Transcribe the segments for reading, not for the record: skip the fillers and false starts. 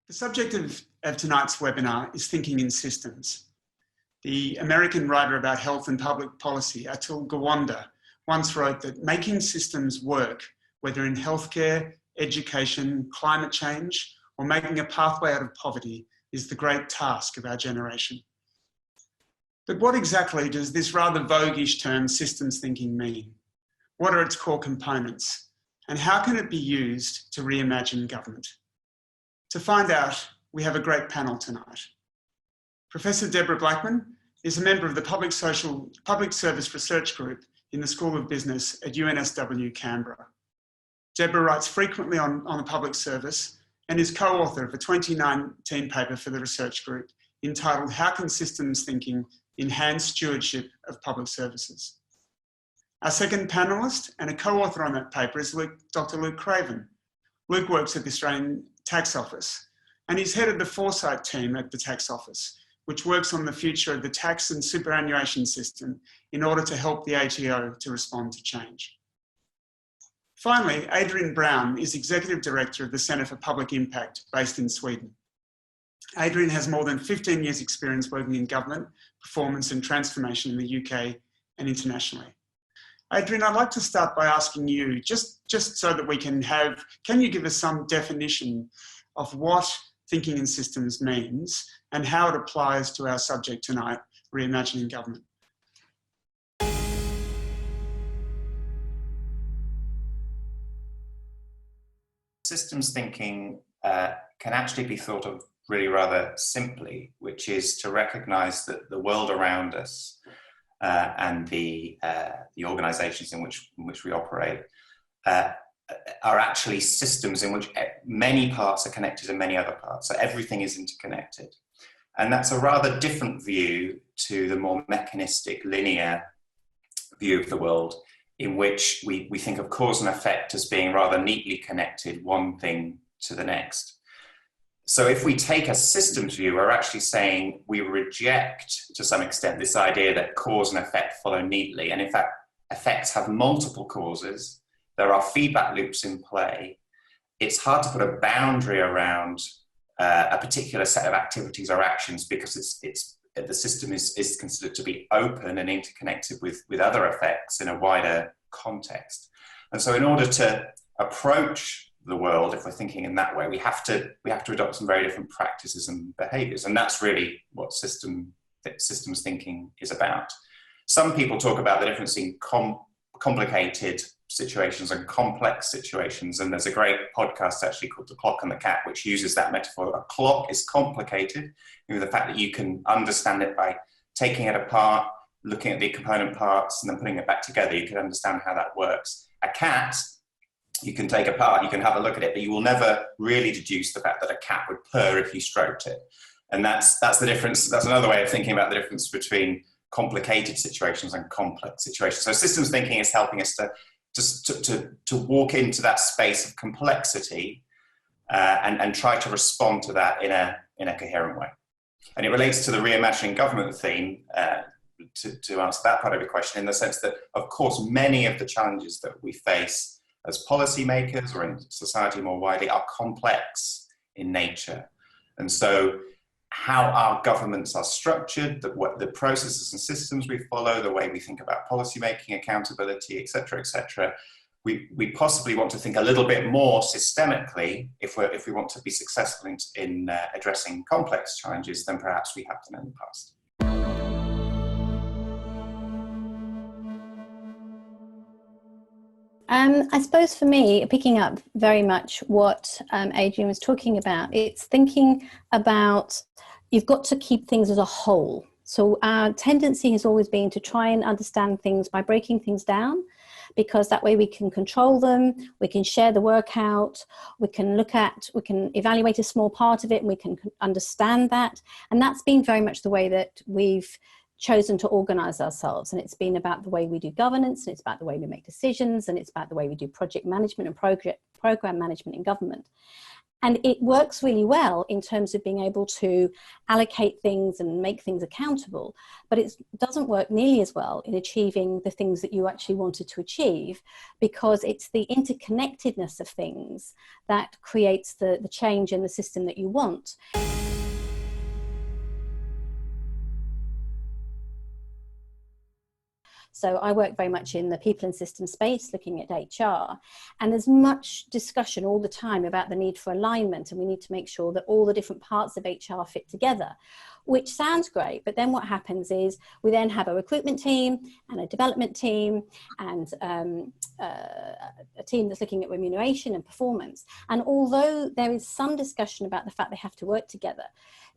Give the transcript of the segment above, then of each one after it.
The subject of tonight's webinar is thinking in systems. The American writer about health and public policy, Atul Gawande, once wrote that making systems work, whether in healthcare, education, climate change, or making a pathway out of poverty, is the great task of our generation. But what exactly does this rather voguish term systems thinking mean? What are its core components? And how can it be used to reimagine government? To find out, we have a great panel tonight. Professor Deborah Blackman is a member of the Public Service Research Group in the School of Business at UNSW Canberra. Deborah writes frequently on the public service and is co-author of a 2019 paper for the research group entitled How Can Systems Thinking Enhance Stewardship of Public Services? Our second panellist and a co-author on that paper is Dr. Luke Craven. Luke works at the Australian Tax Office and he's head of the foresight team at the Tax Office, which works on the future of the tax and superannuation system in order to help the ATO to respond to change. Finally, Adrian Brown is Executive Director of the Centre for Public Impact based in Sweden. Adrian has more than 15 years experience working in government, performance and transformation in the UK and internationally. Adrian, I'd like to start by asking you, just so that we can you give us some definition of what thinking in systems means and how it applies to our subject tonight, reimagining government? Systems thinking can actually be thought of really rather simply, which is to recognise that the world around us and the organisations in which we operate are actually systems in which many parts are connected to many other parts. So everything is interconnected. And that's a rather different view to the more mechanistic, linear view of the world, in which we think of cause and effect as being rather neatly connected, one thing to the next. So if we take a systems view, we're actually saying we reject, to some extent, this idea that cause and effect follow neatly. And in fact, effects have multiple causes. There are feedback loops in play. It's hard to put a boundary around a particular set of activities or actions because the system is considered to be open and interconnected with other effects in a wider context. And so in order to approach the world, if we're thinking in that way, we have to adopt some very different practices and behaviors. And that's really what systems thinking is about. Some people talk about the difference in complicated situations and complex situations. And there's a great podcast actually called The Clock and the Cat, which uses that metaphor. A clock is complicated, the fact that you can understand it by taking it apart, looking at the component parts and then putting it back together. You can understand how that works. A cat, you can take apart, you can have a look at it, but you will never really deduce the fact that a cat would purr if you stroked it. And that's the difference. That's another way of thinking about the difference between complicated situations and complex situations. So systems thinking is helping us to walk into that space of complexity and try to respond to that in a coherent way. And it relates to the reimagining government theme to answer that part of your question, in the sense that, of course, many of the challenges that we face as policymakers or in society more widely are complex in nature. And so how our governments are structured, the processes and systems we follow, the way we think about policymaking, accountability, et cetera, we possibly want to think a little bit more systemically if we want to be successful in addressing complex challenges than perhaps we have done in the past. I suppose for me, picking up very much what Adrian was talking about, it's thinking about you've got to keep things as a whole. So our tendency has always been to try and understand things by breaking things down, because that way we can control them, we can share the work out, we can evaluate a small part of it and we can understand that. And that's been very much the way that we've chosen to organize ourselves. And it's been about the way we do governance, and it's about the way we make decisions, and it's about the way we do project management and program management in government. And it works really well in terms of being able to allocate things and make things accountable, but it doesn't work nearly as well in achieving the things that you actually wanted to achieve, because it's the interconnectedness of things that creates the change in the system that you want. So I work very much in the people and system space, looking at HR, and there's much discussion all the time about the need for alignment, and we need to make sure that all the different parts of HR fit together, which sounds great, but then what happens is we then have a recruitment team and a development team and a team that's looking at remuneration and performance. And although there is some discussion about the fact they have to work together,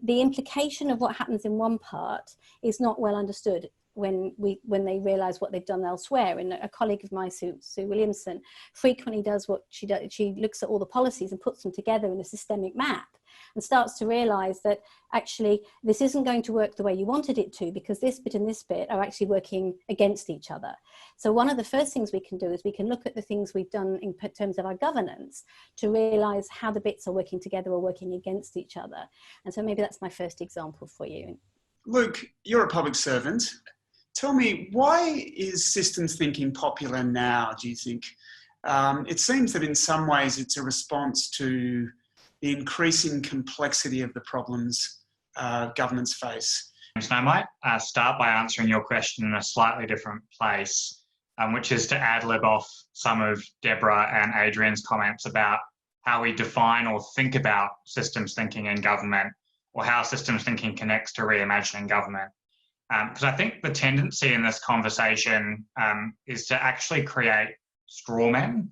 the implication of what happens in one part is not well understood when they realise what they've done elsewhere. And a colleague of mine, Sue Williamson, frequently does what she does. She looks at all the policies and puts them together in a systemic map and starts to realise that actually this isn't going to work the way you wanted it to, because this bit and this bit are actually working against each other. So one of the first things we can do is we can look at the things we've done in terms of our governance to realise how the bits are working together or working against each other. And so maybe that's my first example for you. Luke, you're a public servant. Tell me, why is systems thinking popular now, do you think? It seems that in some ways it's a response to the increasing complexity of the problems governments face. So I might start by answering your question in a slightly different place, which is to ad-lib off some of Deborah and Adrian's comments about how we define or think about systems thinking in government, or how systems thinking connects to reimagining government. Because I think the tendency in this conversation is to actually create straw men.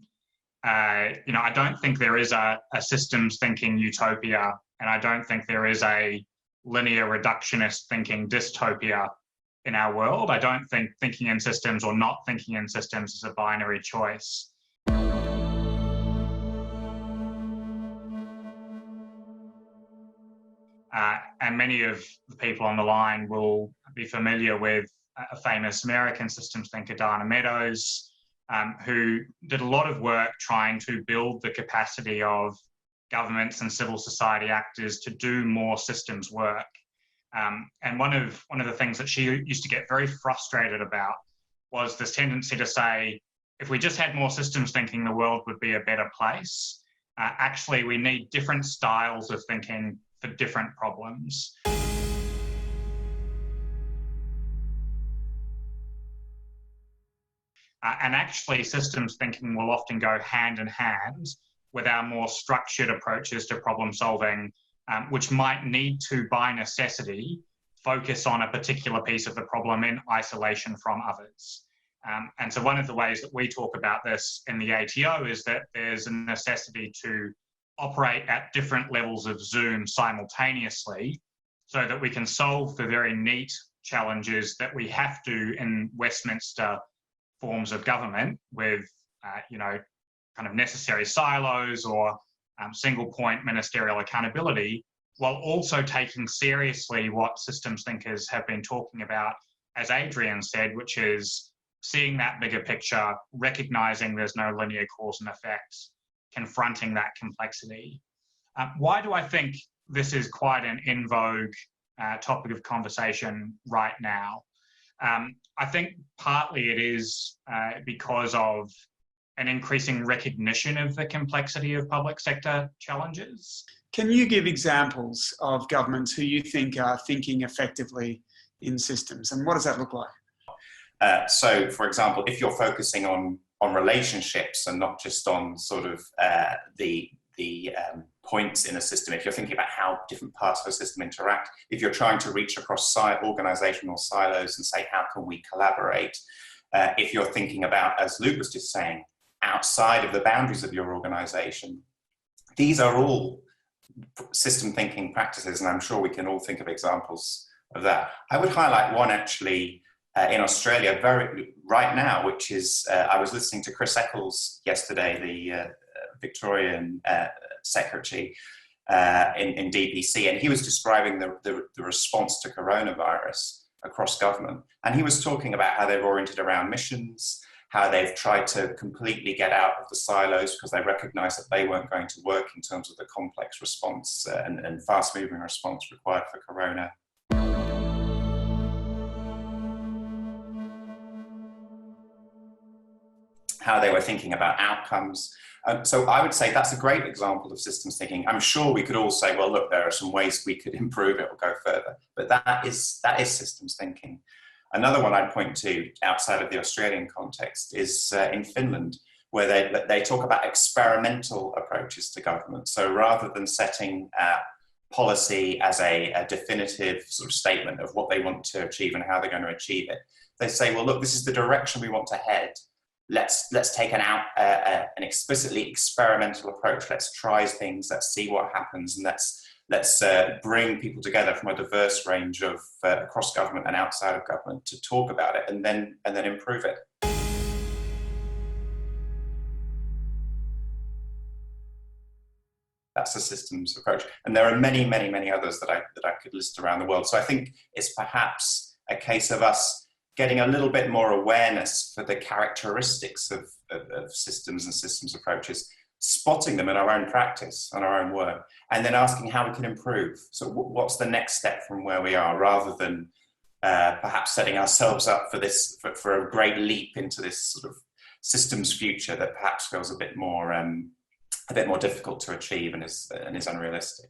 I don't think there is a systems thinking utopia, and I don't think there is a linear reductionist thinking dystopia in our world. I don't think thinking in systems or not thinking in systems is a binary choice. And many of the people on the line will be familiar with a famous American systems thinker, Dana Meadows, who did a lot of work trying to build the capacity of governments and civil society actors to do more systems work. And one of the things that she used to get very frustrated about was this tendency to say, if we just had more systems thinking, the world would be a better place. Actually, we need different styles of thinking for different problems. And actually, systems thinking will often go hand in hand with our more structured approaches to problem solving, which might need to, by necessity, focus on a particular piece of the problem in isolation from others. And so one of the ways that we talk about this in the ATO is that there's a necessity to operate at different levels of Zoom simultaneously so that we can solve the very neat challenges that we have to in Westminster forms of government with, kind of necessary silos or single point ministerial accountability, while also taking seriously what systems thinkers have been talking about, as Adrian said, which is seeing that bigger picture, recognizing there's no linear cause and effect, confronting that complexity. Why do I think this is quite an in vogue topic of conversation right now? I think partly it is because of an increasing recognition of the complexity of public sector challenges. Can you give examples of governments who you think are thinking effectively in systems, and what does that look like? So, for example, if you're focusing on relationships and not just on sort of the points in a system, if you're thinking about how different parts of a system interact, if you're trying to reach across organizational silos and say, how can we collaborate? If you're thinking about, as Luke was just saying, outside of the boundaries of your organization, these are all system thinking practices, and I'm sure we can all think of examples of that. I would highlight one actually in Australia right now, which is, I was listening to Chris Eccles yesterday, the Victorian secretary in DPC, and he was describing the response to coronavirus across government. And he was talking about how they're oriented around missions, how they've tried to completely get out of the silos because they recognized that they weren't going to work in terms of the complex response and fast-moving response required for corona. How they were thinking about outcomes. So I would say that's a great example of systems thinking. I'm sure we could all say, well, look, there are some ways we could improve it or go further, but that is systems thinking. Another one I'd point to outside of the Australian context is in Finland, where they talk about experimental approaches to government. So rather than setting policy as a definitive sort of statement of what they want to achieve and how they're going to achieve it, they say, well, look, this is the direction we want to head. Let's take an explicitly experimental approach. Let's try things. Let's see what happens, and let's bring people together from a diverse range of across government and outside of government to talk about it, and then improve it. That's a systems approach, and there are many, many, many others that I could list around the world. So I think it's perhaps a case of us getting a little bit more awareness for the characteristics of systems and systems approaches, spotting them in our own practice, on our own work, and then asking how we can improve. So what's the next step from where we are, rather than perhaps setting ourselves up for a great leap into this sort of systems future that perhaps feels a bit more difficult to achieve and is unrealistic.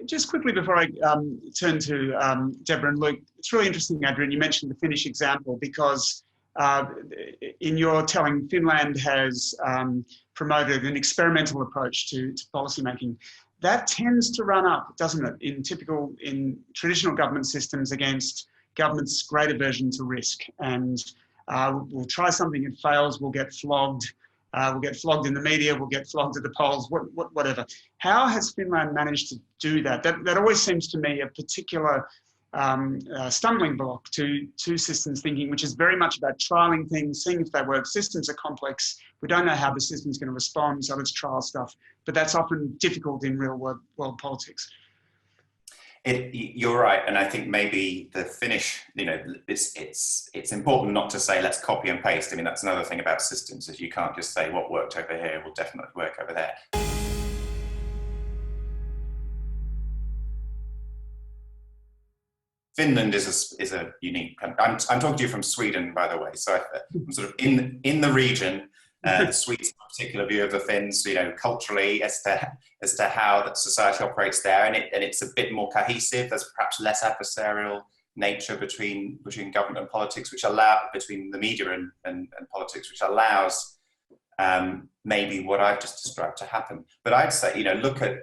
Just quickly before I turn to Deborah and Luke, it's really interesting, Adrian, you mentioned the Finnish example, because in your telling, Finland has promoted an experimental approach to policymaking. That tends to run up, doesn't it, in traditional government systems against government's great aversion to risk. And we'll try something, it fails, we'll get flogged. We'll get flogged in the media, we'll get flogged at the polls, whatever. How has Finland managed to do that? That always seems to me a particular stumbling block to systems thinking, which is very much about trialing things, seeing if they work. Systems are complex. We don't know how the system's going to respond, so let's trial stuff. But that's often difficult in real world politics. You're right, and I think maybe the Finnish, it's important not to say let's copy and paste. I mean, that's another thing about systems, is you can't just say what worked over here will definitely work over there. Finland is a unique country. I'm talking to you from Sweden, by the way, so I'm sort of in the region. The Swedes have a particular view of the Finns, culturally, as to how that society operates there, and it's a bit more cohesive. There's perhaps less adversarial nature between government and politics, between the media and politics, which allows maybe what I've just described to happen. But I'd say, look at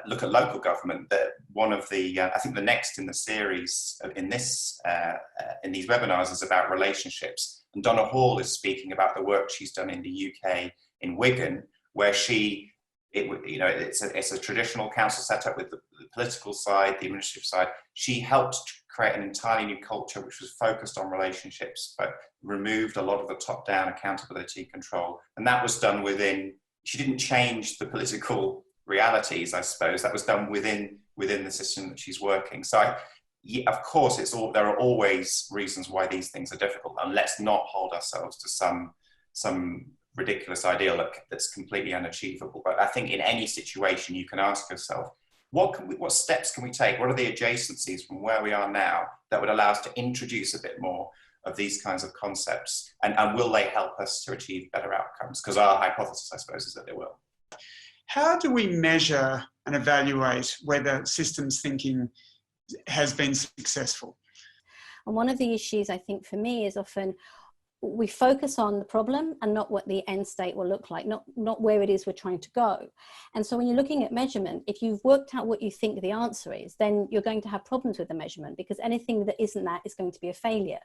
local government. That one of the I think the next in the series in these webinars is about relationships. And Donna Hall is speaking about the work she's done in the UK, in Wigan, where it's a traditional council set up with the political side, the administrative side. She helped create an entirely new culture which was focused on relationships, but removed a lot of the top-down accountability control. And that was done she didn't change the political realities, I suppose. That was done within the system that she's working. So of course, there are always reasons why these things are difficult, and let's not hold ourselves to some ridiculous ideal that's completely unachievable. But I think in any situation, you can ask yourself, what steps can we take? What are the adjacencies from where we are now that would allow us to introduce a bit more of these kinds of concepts? And will they help us to achieve better outcomes? Because our hypothesis, I suppose, is that they will. How do we measure and evaluate whether systems thinking has been successful? And one of the issues, I think, for me is often we focus on the problem and not what the end state will look like, not where it is we're trying to go. And so when you're looking at measurement, if you've worked out what you think the answer is, then you're going to have problems with the measurement, because anything that isn't that is going to be a failure.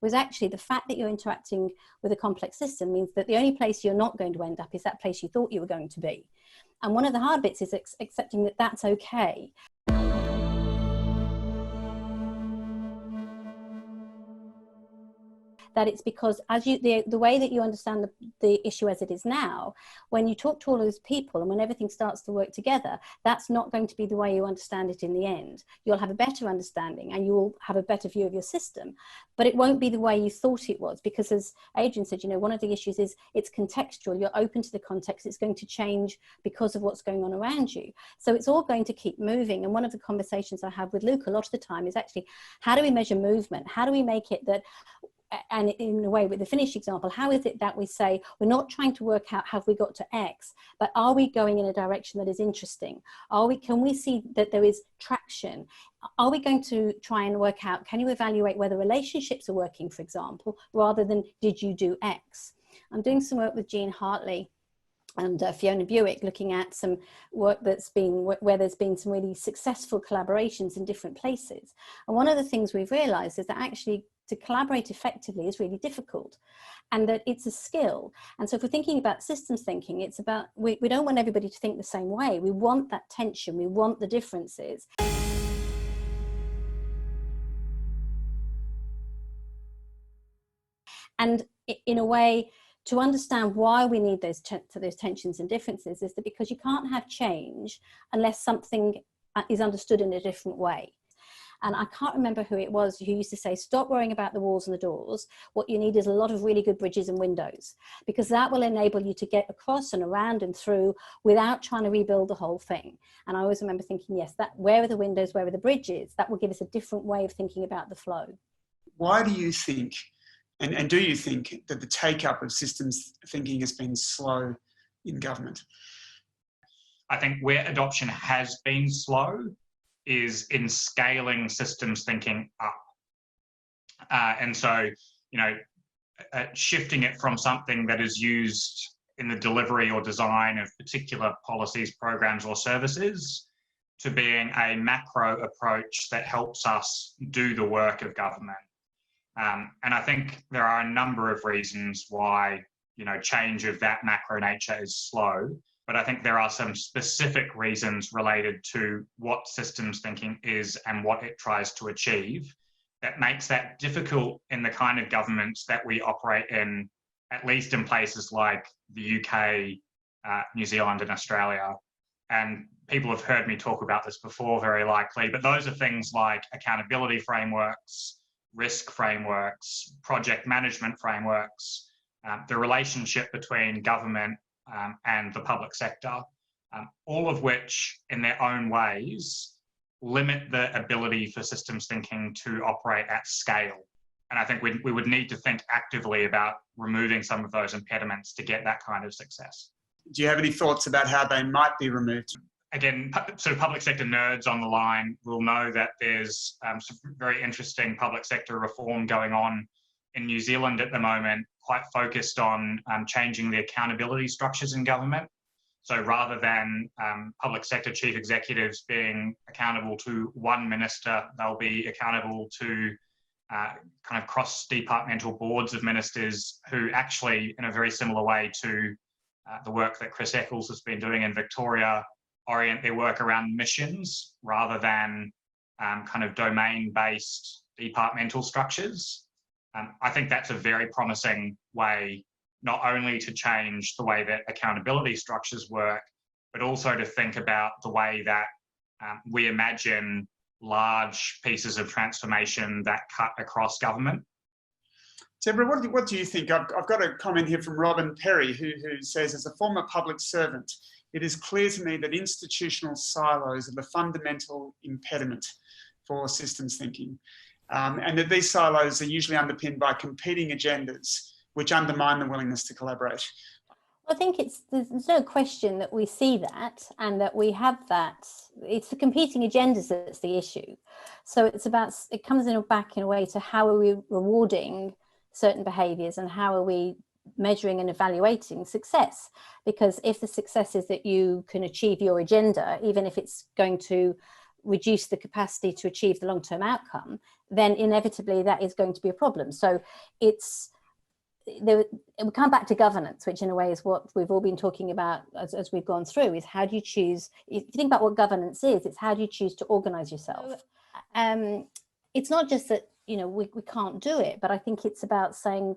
Whereas actually the fact that you're interacting with a complex system means that the only place you're not going to end up is that place you thought you were going to be. And one of the hard bits is accepting that that's okay. that it's because as you the way that you understand the issue as it is now, when you talk to all those people and when everything starts to work together, that's not going to be the way you understand it in the end. You'll have a better understanding and you'll have a better view of your system, but it won't be the way you thought it was, because as Adrian said, you know, one of the issues is it's contextual. You're open to the context. It's going to change because of what's going on around you. So it's all going to keep moving. And one of the conversations I have with Luke a lot of the time is actually, how do we measure movement? How do we make it that, and in a way with the Finnish example, how is it that we say we're not trying to work out have we got to X, but are we going in a direction that is interesting? Can we see that there is traction? Are we going to try and work out, can you evaluate whether relationships are working, for example, rather than did you do X? I'm doing some work with Jean Hartley and Fiona Buick, looking at some work that's been where there's been some really successful collaborations in different places. And one of the things we've realized is that actually to collaborate effectively is really difficult, and that it's a skill. And so if we're thinking about systems thinking, it's about, we don't want everybody to think the same way. We want that tension, we want the differences. And in a way, to understand why we need those tensions and differences is that because you can't have change unless something is understood in a different way. And I can't remember who it was who used to say, stop worrying about the walls and the doors. What you need is a lot of really good bridges and windows, because that will enable you to get across and around and through without trying to rebuild the whole thing. And I always remember thinking, yes, that where are the windows, where are the bridges? That will give us a different way of thinking about the flow. Why do you think, and do you think, that the take-up of systems thinking has been slow in government? I think where adoption has been slow is in scaling systems thinking up. And so, you know, shifting it from something that is used in the delivery or design of particular policies, programs, or services to being a macro approach that helps us do the work of government. And I think there are a number of reasons why, you know, change of that macro nature is slow. But I think there are some specific reasons related to what systems thinking is and what it tries to achieve that makes that difficult in the kind of governments that we operate in, at least in places like the UK, New Zealand and Australia. And people have heard me talk about this before, very likely, but those are things like accountability frameworks, risk frameworks, project management frameworks, the relationship between government and the public sector, all of which in their own ways limit the ability for systems thinking to operate at scale. And I think we would need to think actively about removing some of those impediments to get that kind of success. Do you have any thoughts about how they might be removed? Again, sort of public sector nerds on the line will know that there's some very interesting public sector reform going on in New Zealand at the moment, quite focused on changing the accountability structures in government. So rather than public sector chief executives being accountable to one minister, they'll be accountable to kind of cross-departmental boards of ministers who actually, in a very similar way to the work that Chris Eccles has been doing in Victoria, orient their work around missions rather than kind of domain-based departmental structures. I think that's a very promising way not only to change the way that accountability structures work, but also to think about the way that we imagine large pieces of transformation that cut across government. Deborah, what do you think? I've got a comment here from Robin Perry who says, as a former public servant, it is clear to me that institutional silos are the fundamental impediment for systems thinking. And that these silos are usually underpinned by competing agendas which undermine the willingness to collaborate. I think there's no question that we see that and that we have that. It's the competing agendas that's the issue. So it's about, it comes back in a way to how are we rewarding certain behaviours and how are we measuring and evaluating success? Because if the success is that you can achieve your agenda, even if it's going to reduce the capacity to achieve the long-term outcome, then inevitably that is going to be a problem. So we come back to governance, which in a way is what we've all been talking about as we've gone through, is how do you choose, if you think about what governance is, it's how do you choose to organise yourself. It's not just that you know, we can't do it. But I think it's about saying,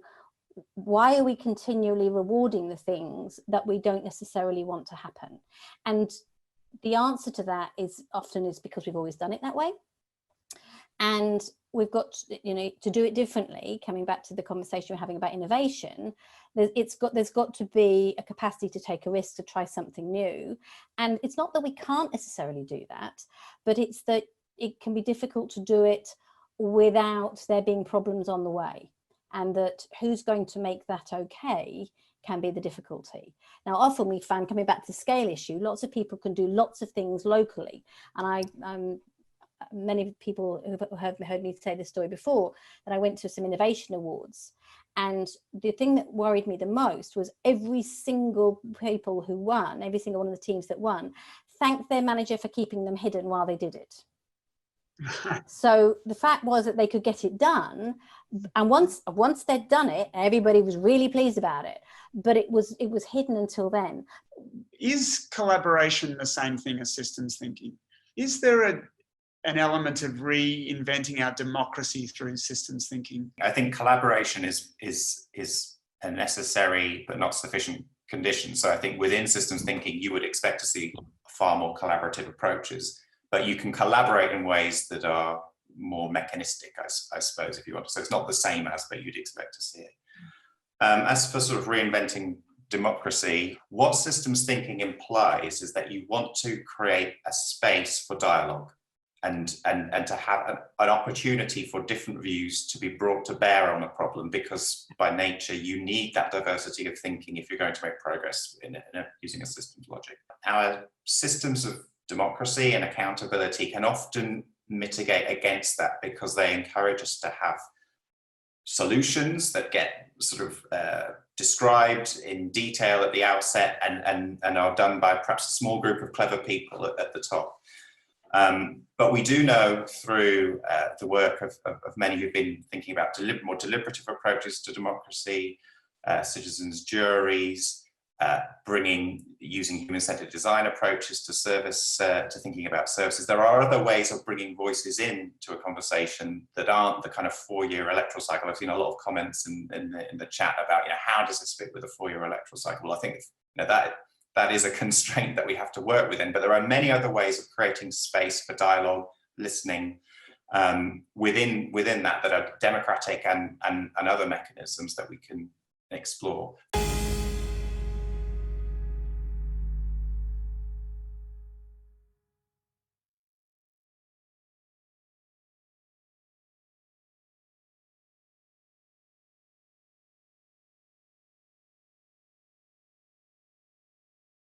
why are we continually rewarding the things that we don't necessarily want to happen? And the answer to that is often is because we've always done it that way. And we've got, you know, to do it differently. Coming back to the conversation we're having about innovation, there's got to be a capacity to take a risk, to try something new. And it's not that we can't necessarily do that, but it's that it can be difficult to do it without there being problems on the way. And that who's going to make that okay can be the difficulty. Now, often we find, coming back to the scale issue, lots of people can do lots of things locally. And many people who have heard me say this story before, that I went to some innovation awards, and the thing that worried me the most was every single people who won, every single one of the teams that won, thanked their manager for keeping them hidden while they did it. So the fact was that they could get it done, and once they'd done it, everybody was really pleased about it, but it was hidden until then. Is collaboration the same thing as systems thinking? Is there an element of reinventing our democracy through systems thinking? I think collaboration is a necessary but not sufficient condition. So I think within systems thinking, you would expect to see far more collaborative approaches, but you can collaborate in ways that are more mechanistic, I suppose, if you want to. So it's not the same as, but you'd expect to see it. As for sort of reinventing democracy, what systems thinking implies is that you want to create a space for dialogue and to have an opportunity for different views to be brought to bear on a problem, because by nature you need that diversity of thinking if you're going to make progress using a systems logic. Our systems of democracy and accountability can often mitigate against that, because they encourage us to have solutions that get sort of described in detail at the outset and are done by perhaps a small group of clever people at the top. But we do know through the work of many who've been thinking about more deliberative approaches to democracy, citizens' juries, using human-centered design approaches to service, to thinking about services. There are other ways of bringing voices into a conversation that aren't the kind of 4-year electoral cycle. I've seen a lot of comments in the chat about, you know, how does this fit with a 4-year electoral cycle? Well, I think, you know, that is a constraint that we have to work within, but there are many other ways of creating space for dialogue, listening, within that are democratic and other mechanisms that we can explore.